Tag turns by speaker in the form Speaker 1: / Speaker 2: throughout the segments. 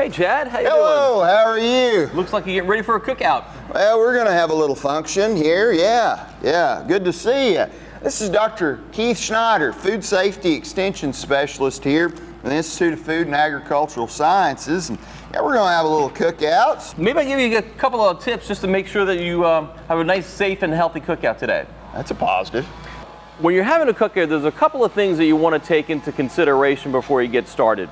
Speaker 1: Hey Chad, how you doing?
Speaker 2: Hello, how are you?
Speaker 1: Looks like you're getting ready for a cookout.
Speaker 2: Well, we're going to have a little function here. Yeah, good to see you. This is Dr. Keith Schneider, Food Safety Extension Specialist here at the Institute of Food and Agricultural Sciences. And yeah, we're going to have a little cookout.
Speaker 1: Maybe I give you a couple of tips just to make sure that you have a nice, safe, and healthy cookout today.
Speaker 2: That's a positive.
Speaker 1: When you're having a cookout, there's a couple of things that you want to take into consideration before you get started.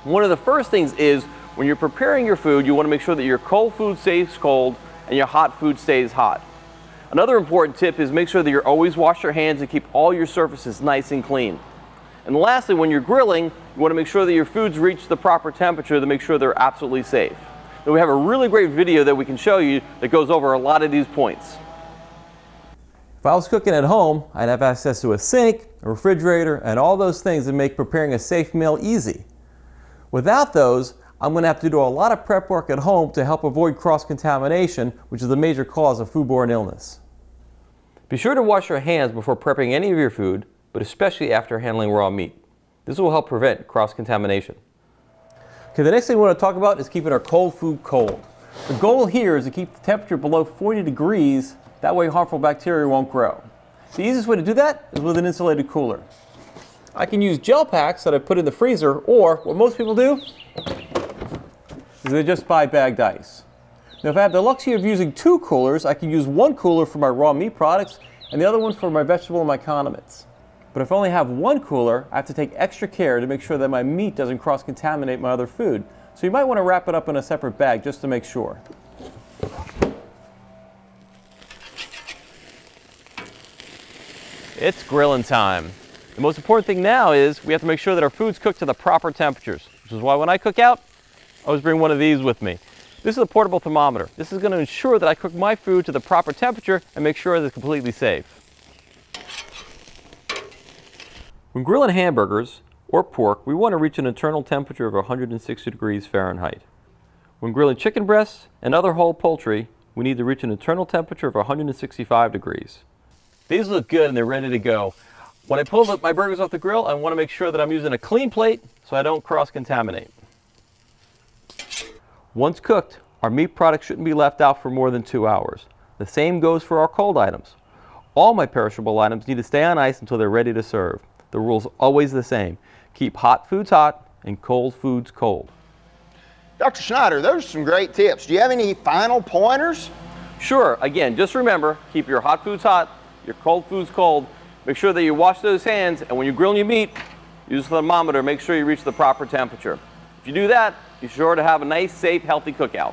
Speaker 1: One of the first things is when you're preparing your food, you want to make sure that your cold food stays cold and your hot food stays hot. Another important tip is make sure that you always wash your hands and keep all your surfaces nice and clean. And lastly, when you're grilling, you want to make sure that your foods reach the proper temperature to make sure they're absolutely safe. Now, we have a really great video that we can show you that goes over a lot of these points. If I was cooking at home, I'd have access to a sink, a refrigerator, and all those things that make preparing a safe meal easy. Without those, I'm going to have to do a lot of prep work at home to help avoid cross-contamination, which is the major cause of foodborne illness. Be sure to wash your hands before prepping any of your food, but especially after handling raw meat. This will help prevent cross-contamination. Okay, the next thing we want to talk about is keeping our cold food cold. The goal here is to keep the temperature below 40 degrees, that way harmful bacteria won't grow. The easiest way to do that is with an insulated cooler. I can use gel packs that I put in the freezer, or what most people do is they just buy bagged ice. Now if I have the luxury of using two coolers, I can use one cooler for my raw meat products and the other one for my vegetable and my condiments. But if I only have one cooler, I have to take extra care to make sure that my meat doesn't cross-contaminate my other food. So you might want to wrap it up in a separate bag just to make sure. It's grilling time. The most important thing now is we have to make sure that our food's cooked to the proper temperatures, which is why when I cook out, I always bring one of these with me. This is a portable thermometer. This is going to ensure that I cook my food to the proper temperature and make sure that it's completely safe. When grilling hamburgers or pork, we want to reach an internal temperature of 160 degrees Fahrenheit. When grilling chicken breasts and other whole poultry, we need to reach an internal temperature of 165 degrees. These look good and they're ready to go. When I pull my burgers off the grill, I want to make sure that I'm using a clean plate so I don't cross-contaminate. Once cooked, our meat products shouldn't be left out for more than 2 hours. The same goes for our cold items. All my perishable items need to stay on ice until they're ready to serve. The rule's always the same. Keep hot foods hot and cold foods cold.
Speaker 2: Dr. Schneider, those are some great tips. Do you have any final pointers?
Speaker 1: Sure. Again, just remember, keep your hot foods hot, your cold foods cold. Make sure that you wash those hands, and when you're grilling your meat, use the thermometer. Make sure you reach the proper temperature. If you do that, you're sure to have a nice, safe, healthy cookout.